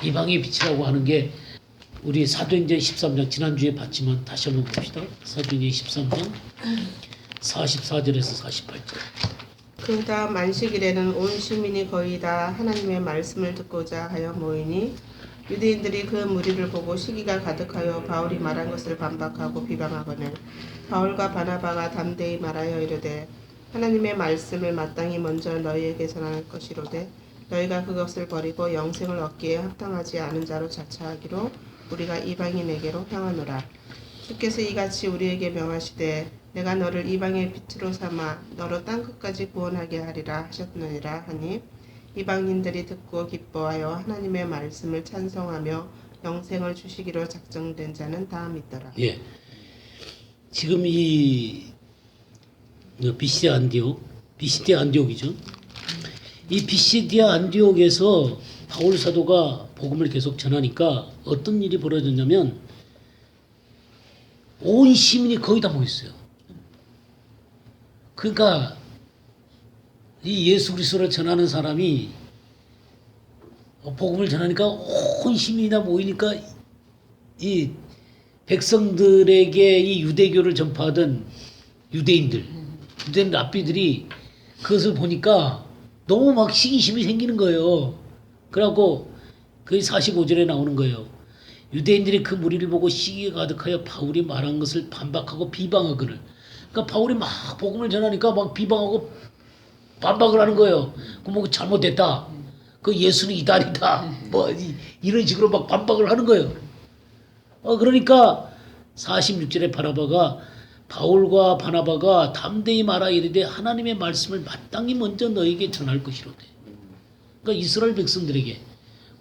이방의 빛이라고 하는 게 우리 사도행전 13장 지난주에 봤지만 다시 한번 봅시다. 사도행전 13장 44절에서 48절. 그 다음 안식일에는 온 시민이 거의 다 하나님의 말씀을 듣고자 하여 모이니 유대인들이 그 무리를 보고 시기가 가득하여 바울이 말한 것을 반박하고 비방하거늘 바울과 바나바가 담대히 말하여 이르되 하나님의 말씀을 마땅히 먼저 너희에게 전할 것이로되 너희가 그것을 버리고 영생을 얻기에 합당하지 않은 자로 자처하기로 우리가 이방인에게로 향하노라. 주께서 이같이 우리에게 명하시되 내가 너를 이방의 빛으로 삼아 너로 땅끝까지 구원하게 하리라 하셨느니라 하니 이방인들이 듣고 기뻐하여 하나님의 말씀을 찬송하며 영생을 주시기로 작정된 자는 다 믿더라. 예. 지금 이 비시디아 안디옥이죠. 이 비시디아 안디옥에서 바울 사도가 복음을 계속 전하니까 어떤 일이 벌어졌냐면 온 시민이 거의 다 모였어요. 그러니까 이 예수 그리스도를 전하는 사람이 복음을 전하니까 온 시민이 다 모이니까 이 백성들에게 이 유대교를 전파하던 유대인 랍비들이 그것을 보니까 너무 막 시기심이 생기는 거예요. 그래갖고 그 45절에 나오는 거예요. 유대인들이 그 무리를 보고 시기가 가득하여 바울이 말한 것을 반박하고 비방하거늘. 그러니까 바울이 막 복음을 전하니까 막 비방하고 반박을 하는 거예요. 뭐 잘못됐다. 그 예수는 이단이다. 뭐 이런 식으로 막 반박을 하는 거예요. 그러니까 46절에 바울과 바나바가 담대히 말하 이르되 하나님의 말씀을 마땅히 먼저 너에게 전할 것이로되. 그러니까 이스라엘 백성들에게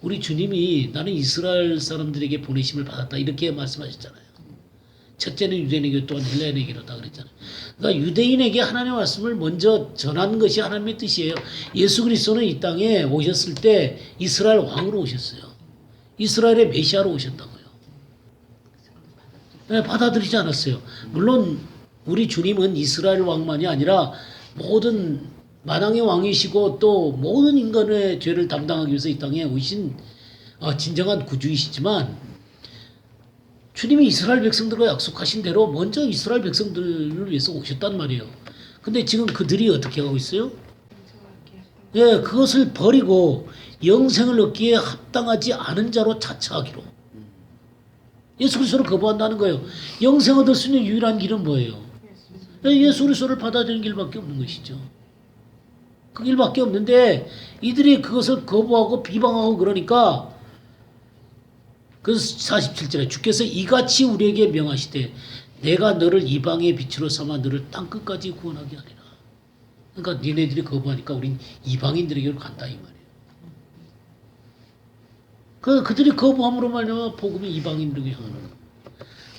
우리 주님이 나는 이스라엘 사람들에게 보내심을 받았다 이렇게 말씀하셨잖아요. 첫째는 유대인에게 또한 헬라인에게로다 그랬잖아요. 그러니까 유대인에게 하나님의 말씀을 먼저 전하는 것이 하나님의 뜻이에요. 예수 그리스도는 이 땅에 오셨을 때 이스라엘 왕으로 오셨어요. 이스라엘의 메시아로 오셨다고요. 네, 받아들이지 않았어요. 물론 우리 주님은 이스라엘 왕만이 아니라 모든 만왕의 왕이시고 또 모든 인간의 죄를 담당하기 위해서 이 땅에 오신 진정한 구주이시지만 주님이 이스라엘 백성들과 약속하신 대로 먼저 이스라엘 백성들을 위해서 오셨단 말이에요. 근데 지금 그들이 어떻게 하고 있어요? 예, 그것을 버리고 영생을 얻기에 합당하지 않은 자로 자처하기로. 예수 그리스도를 거부한다는 거예요. 영생 얻을 수 있는 유일한 길은 뭐예요? 예수 그리스도를 받아들이는 길밖에 없는 것이죠. 그 길밖에 없는데 이들이 그것을 거부하고 비방하고 그러니까 그래서 47절에 주께서 이같이 우리에게 명하시되 내가 너를 이방의 빛으로 삼아 너를 땅끝까지 구원하게 하리라. 그러니까 니네들이 거부하니까 우린 이방인들에게로 간다 이 말이에요. 그들이 거부함으로 말미암아 복음이 이방인들에게 향하는 거예요.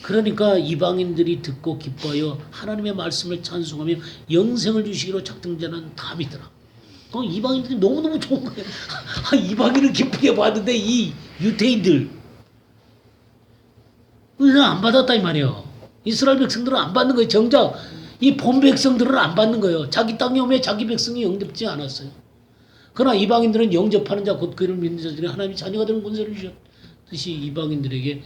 그러니까 이방인들이 듣고 기뻐하여 하나님의 말씀을 찬송하며 영생을 주시기로 작정자는 다 믿더라. 이방인들이 너무너무 좋은 거예요. 이방인을 기쁘게 봤는데 이 유대인들 안 받았다 이 말이에요. 이스라엘 백성들은 안 받는 거예요. 정작 이 본 백성들은 안 받는 거예요. 자기 땅에 오면 자기 백성이 영접지 않았어요. 그러나 이방인들은 영접하는 자 곧 그를 믿는 자들이 하나님의 자녀가 되는 권세를 주셨듯이 이방인들에게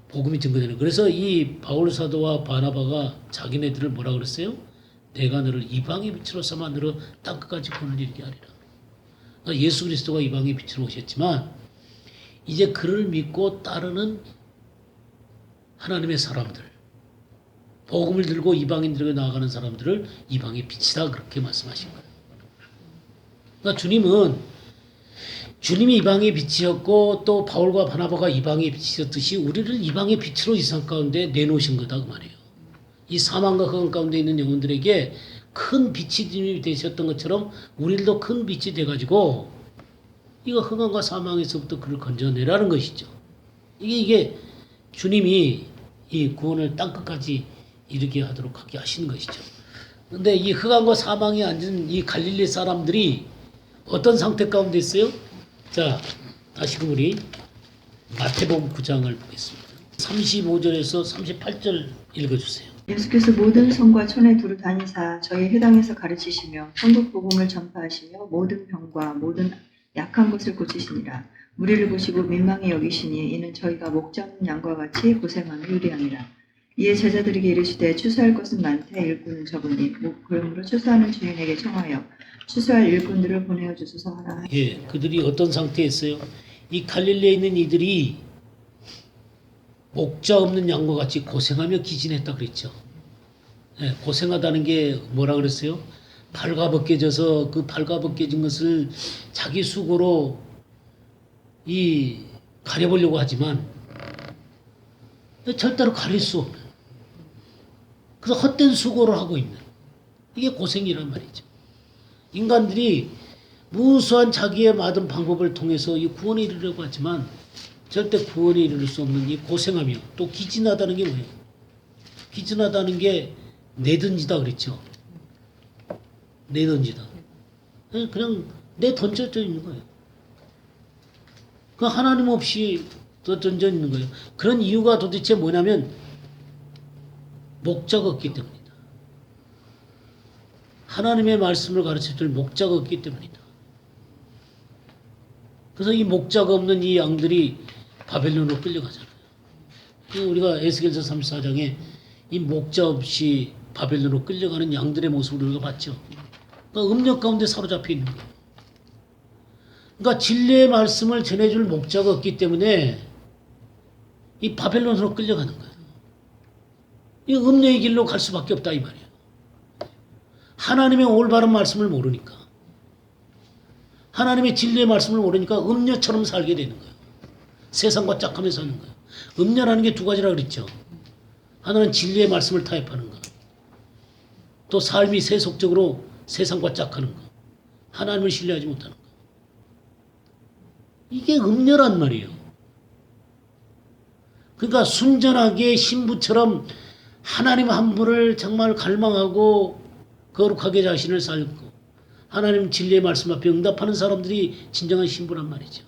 복음이 증거되는. 그래서 이 바울 사도와 바나바가 자기네들을 뭐라 그랬어요? 내가 너를 이방의 빛으로 삼아 너를 땅끝까지 구원을 이루게 하리라. 그러니까 예수 그리스도가 이방의 빛으로 오셨지만 이제 그를 믿고 따르는 하나님의 사람들, 복음을 들고 이방인들에게 나아가는 사람들을 이방의 빛이다 그렇게 말씀하신 거예요. 그러니까 주님이 이방의 빛이었고 또 바울과 바나바가 이방의 빛이었듯이 우리를 이방의 빛으로 이 세상 가운데 내놓으신 거다 그 말이에요. 이 사망과 흑암 가운데 있는 영혼들에게 큰 빛이 되셨던 것처럼 우리들도 큰 빛이 돼가지고 이거 흑암과 사망에서부터 그를 건져내라는 것이죠. 이게 주님이 이 구원을 땅끝까지 이르게 하게 하시는 것이죠. 그런데 이 흑암과 사망에 앉은 이 갈릴리 사람들이 어떤 상태 가운데 있어요? 자, 다시금 우리 마태복음 9장을 보겠습니다. 35절에서 38절 읽어주세요. 예수께서 모든 성과 촌에 두루 다니사 저희 회당에서 가르치시며 천국 복음을 전파하시며 모든 병과 모든 약한 것을 고치시니라. 우리를 보시고 민망히 여기시니 이는 저희가 목자 없는 양과 같이 고생하며 유리함이라. 이에 제자들에게 이르시되 추수할 것은 많되 일꾼은 적으니 그러므로 추수하는 주인에게 청하여 추수할 일꾼들을 보내어 주소서 하라. 예, 그들이 어떤 상태였어요? 이 갈릴리에 있는 이들이 목자 없는 양과 같이 고생하며 기진했다 그랬죠. 예, 고생하다는 게 뭐라 그랬어요? 발가벗겨져서 그 발가벗겨진 것을 자기 수고로 이 가려보려고 하지만 절대로 가릴 수 없는, 그래서 헛된 수고를 하고 있는, 이게 고생이란 말이죠. 인간들이 무수한 자기의 많은 방법을 통해서 이 구원에 이르려고 하지만 절대 구원에 이를 수 없는 이 고생하며, 또 기진하다는 게 뭐예요? 기진하다는 게 내던지다 그랬죠. 내던지다. 그냥 내던져져 있는 거예요. 그 하나님 없이 던져 있는 거예요. 그런 이유가 도대체 뭐냐면 목자가 없기 때문이다. 하나님의 말씀을 가르쳐줄 목자가 없기 때문이다. 그래서 이 목자가 없는 이 양들이 바벨론으로 끌려가잖아요. 우리가 에스겔서 34장에 이 목자 없이 바벨론으로 끌려가는 양들의 모습을 우리가 봤죠. 그러니까 음력 가운데 사로잡혀 있는 거예요. 그러니까 진리의 말씀을 전해줄 목자가 없기 때문에 이 바벨론으로 끌려가는 거예요. 이 음녀의 길로 갈 수밖에 없다 이 말이에요. 하나님의 올바른 말씀을 모르니까, 하나님의 진리의 말씀을 모르니까 음녀처럼 살게 되는 거예요. 세상과 짝하며 사는 거예요. 음녀라는 게 두 가지라 그랬죠. 하나는 진리의 말씀을 타협하는 것, 또 삶이 세속적으로 세상과 짝하는 것, 하나님을 신뢰하지 못하는 것. 이게 음녀란 말이에요. 그러니까 순전하게 신부처럼 하나님 한 분을 정말 갈망하고 거룩하게 자신을 살고 하나님 진리의 말씀 앞에 응답하는 사람들이 진정한 신부란 말이죠.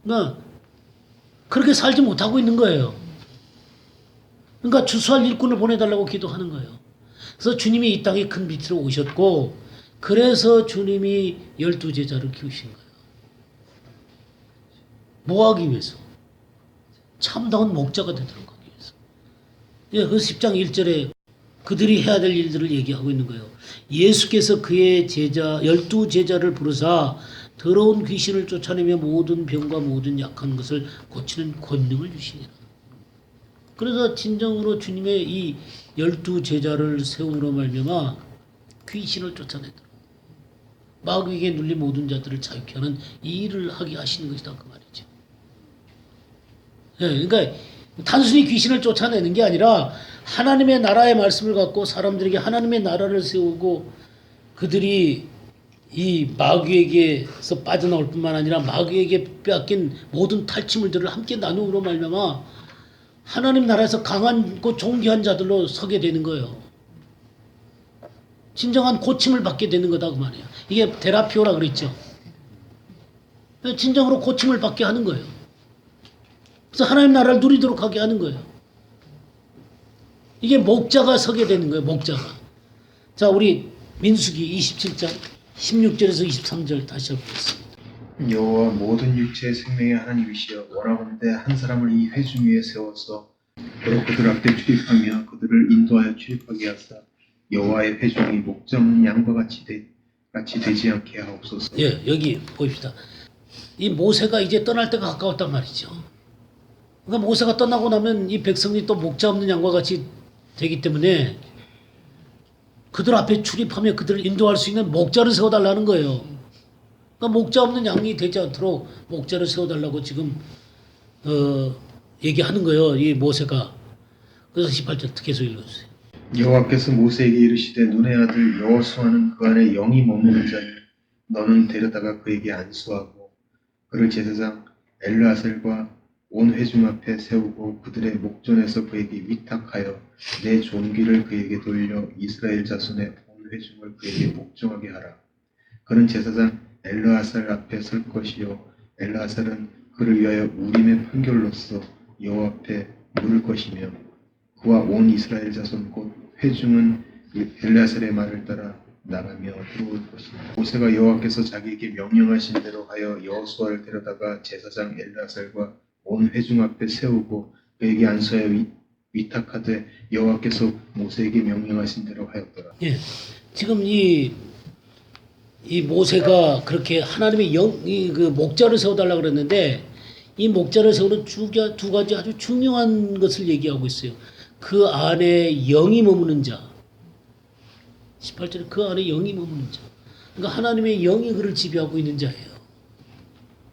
그러니까 그렇게 살지 못하고 있는 거예요. 그러니까 추수할 일꾼을 보내달라고 기도하는 거예요. 그래서 주님이 이 땅에 큰 빛으로 오셨고, 그래서 주님이 12제자를 키우신 거예요. 뭐 하기 위해서? 참다운 목자가 되도록 하기 위해서. 예, 그 10장 1절에 그들이 해야 될 일들을 얘기하고 있는 거예요. 예수께서 그의 제자 12제자를 부르사 더러운 귀신을 쫓아내며 모든 병과 모든 약한 것을 고치는 권능을 주시니라. 그래서 진정으로 주님의 이 12제자를 세움으로 말미암아 귀신을 쫓아내도록, 마귀에게 눌린 모든 자들을 자유케 하는 이 일을 하게 하시는 것이다 그 말이죠. 예, 그러니까 단순히 귀신을 쫓아내는 게 아니라 하나님의 나라의 말씀을 갖고 사람들에게 하나님의 나라를 세우고, 그들이 이 마귀에게서 빠져나올 뿐만 아니라 마귀에게 빼앗긴 모든 탈취물들을 함께 나누므로 말미암아 하나님 나라에서 강하고 존귀한 자들로 서게 되는 거예요. 진정한 고침을 받게 되는 거다 그 말이에요. 이게 테라피오라 그랬죠. 진정으로 고침을 받게 하는 거예요. 그래서 하나님 나라를 누리도록 하게 하는 거예요. 이게 목자가 서게 되는 거예요. 목자가. 자, 우리 민수기 27장 16절에서 23절 다시 해보겠습니다. 여호와 모든 육체의 생명의 하나님이시여, 원하건대 한 사람을 이 회중 위에 세워서 그로 그들 앞에 출입하며 그들을 인도하여 출입하게 하사 여호와의 회중이 목자 없는 양과 같이 되지 않게 하옵소서. 예, 여기 보십시다. 이 모세가 이제 떠날 때가 가까웠단 말이죠. 그러니까 모세가 떠나고 나면 이 백성이 또 목자 없는 양과 같이 되기 때문에 그들 앞에 출입하며 그들을 인도할 수 있는 목자를 세워달라는 거예요. 그러니까 목자 없는 양이 되지 않도록 목자를 세워달라고 지금 얘기하는 거예요. 이 모세가. 그래서 18절 계속 읽어주세요. 여호와께서 모세에게 이르시되 눈의 아들 여호수아는 그 안에 영이 머무는 자니 너는 데려다가 그에게 안수하고 그를 제사장 엘르아셀과 온 회중 앞에 세우고 그들의 목전에서 그에게 위탁하여 내 존귀를 그에게 돌려 이스라엘 자손의 온 회중을 그에게 복종하게 하라. 그는 제사장 엘르아살 앞에 설 것이요 엘르아살은 그를 위하여 우림의 판결로서 여호와 앞에 물을 것이며 그와 온 이스라엘 자손 곧 회중은 엘르아살의 말을 따라 나가며 들어올 것이다. 모세가 여호와께서 자기에게 명령하신 대로 하여 여호수아를 데려다가 제사장 엘르아살과 온 회중 앞에 세우고 그에게 안수하여 위탁하되 여호와께서 모세에게 명령하신 대로 하였더라. 예. 지금 이 모세가 그렇게 하나님의 그 목자를 세워달라 그랬는데 이 목자를 세우는 두 가지 아주 중요한 것을 얘기하고 있어요. 그 안에 영이 머무는 자. 18절에 그 안에 영이 머무는 자. 그러니까 하나님의 영이 그를 지배하고 있는 자예요.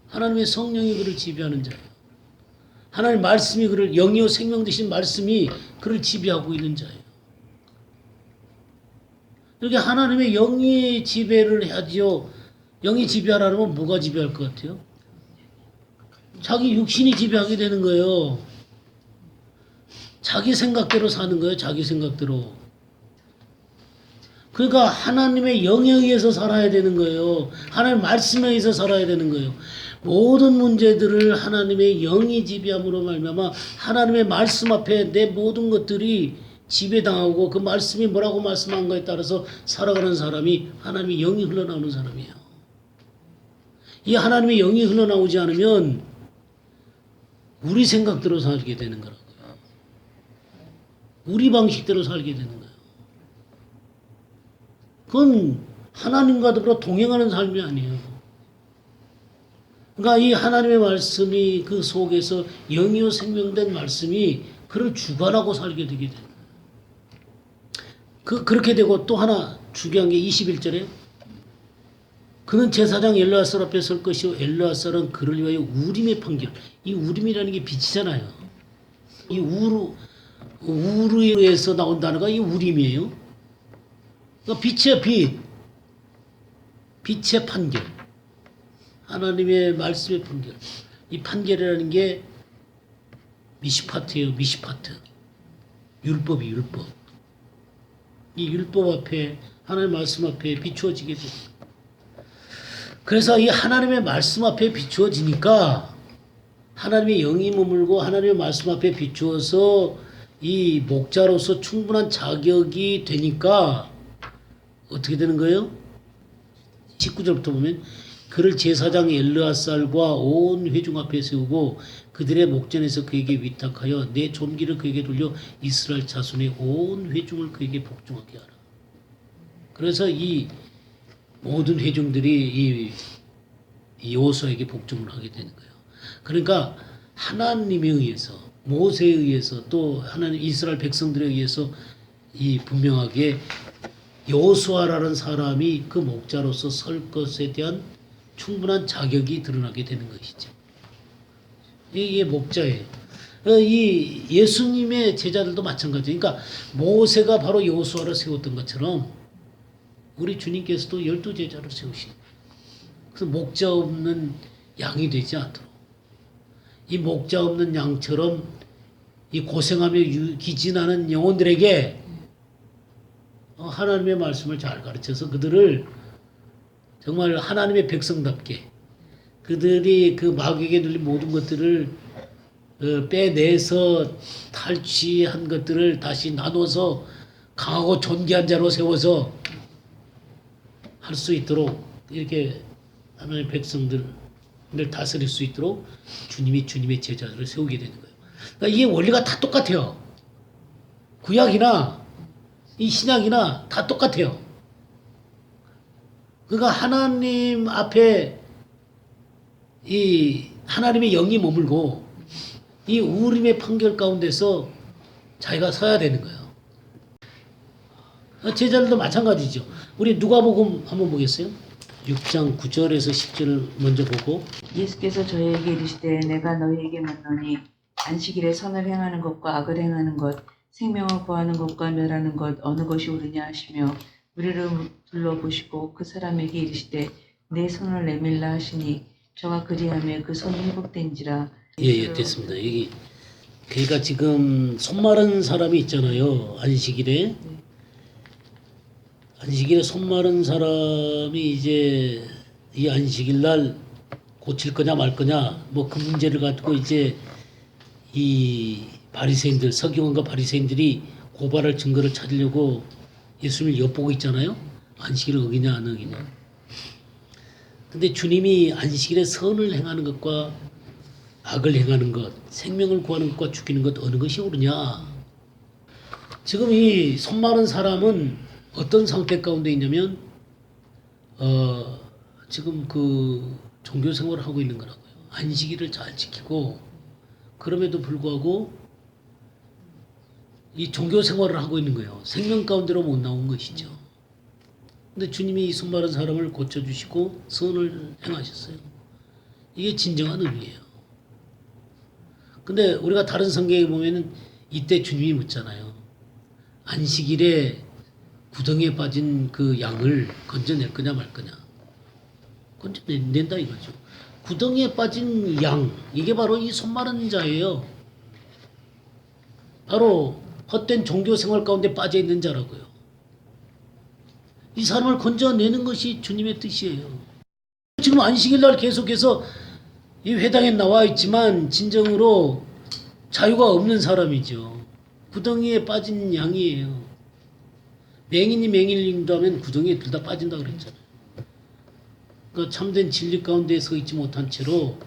하나님의 성령이 그를 지배하는 자예요. 하나님의 말씀이 그를 영이요 생명 되신 말씀이 그를 지배하고 있는 자예요. 이렇게 하나님의 영이 지배를 해야지요. 영이 지배하라면 뭐가 지배할 것 같아요? 자기 육신이 지배하게 되는 거예요. 자기 생각대로 사는 거예요. 자기 생각대로. 그러니까 하나님의 영에 의해서 살아야 되는 거예요. 하나님의 말씀에 의해서 살아야 되는 거예요. 모든 문제들을 하나님의 영이 지배함으로 말미암아 하나님의 말씀 앞에 내 모든 것들이 지배당하고 그 말씀이 뭐라고 말씀한 거에 따라서 살아가는 사람이 하나님의 영이 흘러나오는 사람이에요. 이 하나님의 영이 흘러나오지 않으면 우리 생각대로 살게 되는 거라고요. 우리 방식대로 살게 되는 거예요. 그건 하나님과 더불어 동행하는 삶이 아니에요. 그러니까 이 하나님의 말씀이 그 속에서 영이요 생명된 말씀이 그를 주관하고 살게 되게 돼요. 그렇게 되고 또 하나 중요한 게 21절에 그는 제사장 엘르아살 앞에 설 것이요 엘르아살은 그를 위하여 우림의 판결. 이 우림이라는 게 빛이잖아요. 이 우르에서 나온 단어가 이 우림이에요. 그러니까 빛의 빛. 빛의 판결. 하나님의 말씀의 판결. 이 판결이라는 게 미시파트예요. 미시파트. 율법이 율법. 이 율법 앞에 하나님의 말씀 앞에 비추어지게 됩니다. 그래서 이 하나님의 말씀 앞에 비추어지니까 하나님의 영이 머물고 하나님의 말씀 앞에 비추어서 이 목자로서 충분한 자격이 되니까 어떻게 되는 거예요? 19절부터 보면 그를 제사장 엘르아살과 온 회중 앞에 세우고 그들의 목전에서 그에게 위탁하여 내 존귀를 그에게 돌려 이스라엘 자손의 온 회중을 그에게 복종하게 하라. 그래서 이 모든 회중들이 이 여호수아에게 복종을 하게 되는 거예요. 그러니까 하나님에 의해서 모세에 의해서 또 하나님 이스라엘 백성들에 의해서 이 분명하게 여호수아라는 사람이 그 목자로서 설 것에 대한 충분한 자격이 드러나게 되는 것이죠. 이게 목자예요. 이 예수님의 제자들도 마찬가지예요. 그러니까 모세가 바로 여호수아를 세웠던 것처럼 우리 주님께서도 12제자를 세우신 거예요. 그래서 목자 없는 양이 되지 않도록 이 목자 없는 양처럼 이 고생하며 기진하는 영혼들에게 하나님의 말씀을 잘 가르쳐서 그들을 정말 하나님의 백성답게 그들이 그 마귀에게 눌린 모든 것들을 빼내서 탈취한 것들을 다시 나눠서 강하고 존귀한 자로 세워서 할 수 있도록 이렇게 하나님의 백성들을 다스릴 수 있도록 주님이 주님의 제자들을 세우게 되는 거예요. 그러니까 이게 원리가 다 똑같아요. 구약이나 이 신약이나 다 똑같아요. 그러니까 하나님 앞에 이 하나님의 영이 머물고 이 우림의 판결 가운데서 자기가 서야 되는 거예요. 제자들도 마찬가지죠. 우리 누가복음 한번 보겠어요? 6장 9절에서 10절을 먼저 보고 예수께서 저희에게 이르시되 내가 너희에게 묻노니 안식일에 선을 행하는 것과 악을 행하는 것 생명을 구하는 것과 멸하는 것 어느 것이 옳으냐 하시며 우리를 둘러보시고 그 사람에게 이르시되 내 손을 내밀라 하시니 저가 그리하며 그 손이 회복된지라. 예, 됐습니다. 여기 그러니까 지금 손 마른 사람이 있잖아요. 안식일에 손 마른 사람이 이제 이 안식일 날 고칠 거냐 말 거냐 뭐 그 문제를 가지고 이제 이 바리새인들 서기관과 바리새인들이 고발할 증거를 찾으려고 예수님을 엿보고 있잖아요. 안식일을 어기냐 안 어기냐. 근데 주님이 안식일에 선을 행하는 것과 악을 행하는 것, 생명을 구하는 것과 죽이는 것 어느 것이 옳으냐. 지금 이 손 마른 사람은 어떤 상태 가운데 있냐면 지금 그 종교 생활을 하고 있는 거라고요. 안식일을 잘 지키고 그럼에도 불구하고 이 종교 생활을 하고 있는 거예요. 생명 가운데로 못 나온 것이죠. 근데 주님이 이 손 마른 사람을 고쳐주시고 선을 행하셨어요. 이게 진정한 의미예요. 근데 우리가 다른 성경에 보면은 이때 주님이 묻잖아요. 안식일에 구덩이에 빠진 그 양을 건져낼 거냐 말 거냐. 건져낸다 이거죠. 구덩이에 빠진 양, 이게 바로 이 손 마른 자예요. 바로 헛된 종교 생활 가운데 빠져 있는 자라고요. 이 사람을 건져내는 것이 주님의 뜻이에요. 지금 안식일 날 계속해서 이 회당에 나와 있지만 진정으로 자유가 없는 사람이죠. 구덩이에 빠진 양이에요. 맹인이 맹인을 인도하면 구덩이에 둘 다 빠진다 그랬잖아요. 그러니까 참된 진리 가운데 서 있지 못한 채로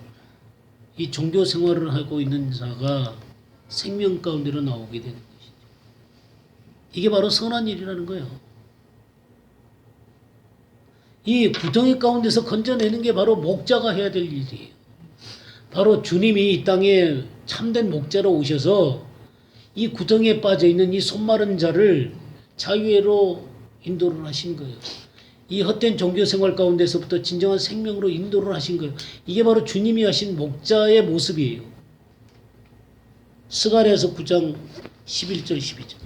이 종교 생활을 하고 있는 자가 생명 가운데로 나오게 되는 것이죠. 이게 바로 선한 일이라는 거예요. 이 구덩이 가운데서 건져내는 게 바로 목자가 해야 될 일이에요. 바로 주님이 이 땅에 참된 목자로 오셔서 이 구덩이에 빠져 있는 이 손 마른 자를 자유로 인도를 하신 거예요. 이 헛된 종교 생활 가운데서부터 진정한 생명으로 인도를 하신 거예요. 이게 바로 주님이 하신 목자의 모습이에요. 스가랴서 9장 11절 12절.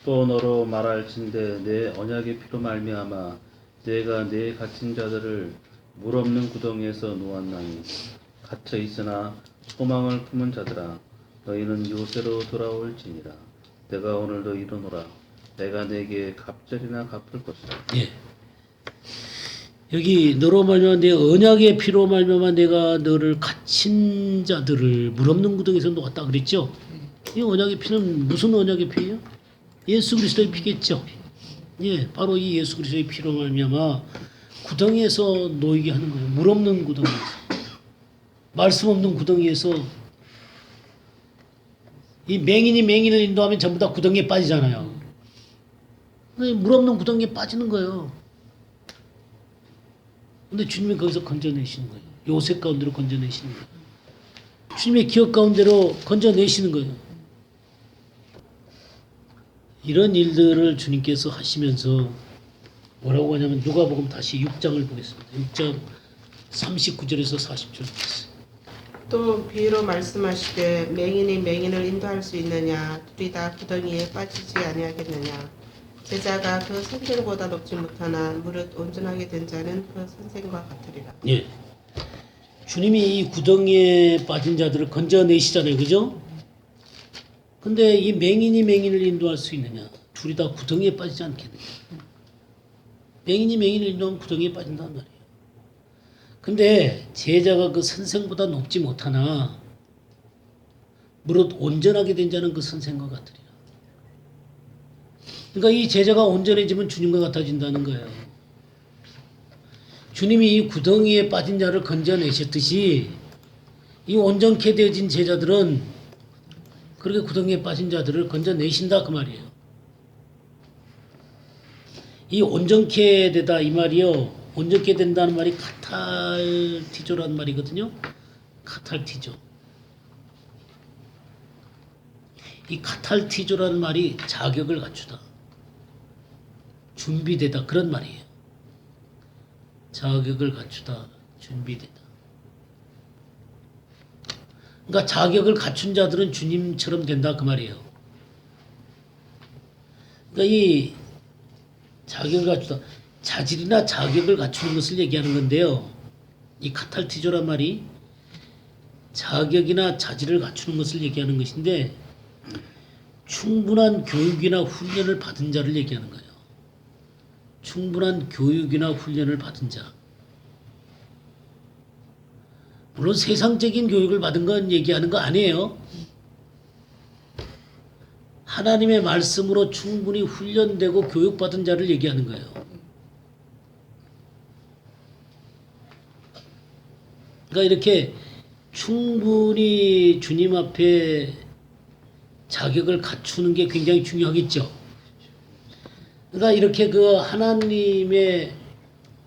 또 너로 말할진대 내 언약의 피로 말미암아 내가 내 갇힌 자들을 물 없는 구덩이에서 놓았나니 갇혀 있으나 소망을 품은 자들아 너희는 요새로 돌아올지니라. 내가 오늘도 이르노라. 내가 내게 갑절이나 갚을 것이라. 예. 여기 너로 말미암아 내 언약의 피로 말미암아 내가 너를 갇힌 자들을 물 없는 구덩이에서 놓았다 그랬죠. 이 언약의 피는 무슨 언약의 피예요? 예수 그리스도의 피겠죠. 예, 바로 이 예수 그리스도의 피로 말미암아 구덩이에서 놓이게 하는 거예요. 물 없는 구덩이에서, 말씀 없는 구덩이에서. 이 맹인이 맹인을 인도하면 전부 다 구덩이에 빠지잖아요. 물 없는 구덩이에 빠지는 거예요. 근데 주님이 거기서 건져내시는 거예요. 요셉 가운데로 건져내시는 거예요. 주님의 기억 가운데로 건져내시는 거예요. 이런 일들을 주님께서 하시면서 뭐라고 하냐면 누가복음 다시 6장을 보겠습니다. 6장 39절에서 40절 보겠습니다. 또 비유로 말씀하시되 맹인이 맹인을 인도할 수 있느냐 둘이 다 구덩이에 빠지지 아니하겠느냐 제자가 그 선생보다 높지 못하나 무릇 온전하게 된 자는 그 선생과 같으리라. 예. 주님이 이 구덩이에 빠진 자들을 건져내시잖아요. 그죠? 근데 이 맹인이 맹인을 인도할 수 있느냐? 둘이 다 구덩이에 빠지지 않겠느냐? 맹인이 맹인을 인도하면 구덩이에 빠진단 말이에요. 근데 제자가 그 선생보다 높지 못하나 무릇 온전하게 된 자는 그 선생과 같으리라. 그러니까 이 제자가 온전해지면 주님과 같아진다는 거예요. 주님이 이 구덩이에 빠진 자를 건져내셨듯이 이 온전케 되어진 제자들은 그렇게 구덩이에 빠진 자들을 건져내신다 그 말이에요. 이 온전케 되다 이 말이요. 온전케 된다는 말이 카탈티조라는 말이거든요. 카탈티조. 이 카탈티조라는 말이 자격을 갖추다. 준비되다 그런 말이에요. 자격을 갖추다. 준비되다. 그러니까 자격을 갖춘 자들은 주님처럼 된다 그 말이에요. 그러니까 이 자격을 갖추다. 자질이나 자격을 갖추는 것을 얘기하는 건데요. 이 카탈티조란 말이 자격이나 자질을 갖추는 것을 얘기하는 것인데 충분한 교육이나 훈련을 받은 자를 얘기하는 거예요. 충분한 교육이나 훈련을 받은 자. 물론 세상적인 교육을 받은 건 얘기하는 거 아니에요. 하나님의 말씀으로 충분히 훈련되고 교육받은 자를 얘기하는 거예요. 그러니까 이렇게 충분히 주님 앞에 자격을 갖추는 게 굉장히 중요하겠죠. 그러니까 이렇게 그 하나님의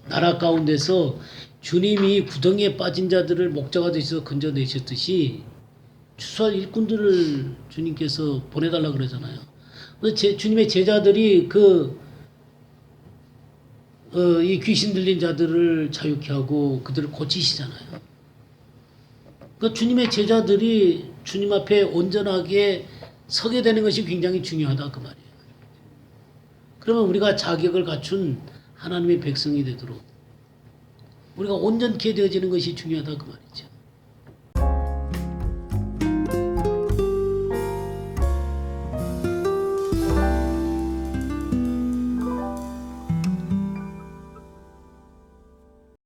나라 가운데서 주님이 구덩이에 빠진 자들을 목자가 되셔서 건져내셨듯이 추수할 일꾼들을 주님께서 보내달라 그러잖아요. 그래서 주님의 제자들이 이 귀신 들린 자들을 자유케 하고 그들을 고치시잖아요. 그 주님의 제자들이 주님 앞에 온전하게 서게 되는 것이 굉장히 중요하다 그 말이에요. 그러면 우리가 자격을 갖춘 하나님의 백성이 되도록 우리가 온전케 되어지는 것이 중요하다 그 말이죠.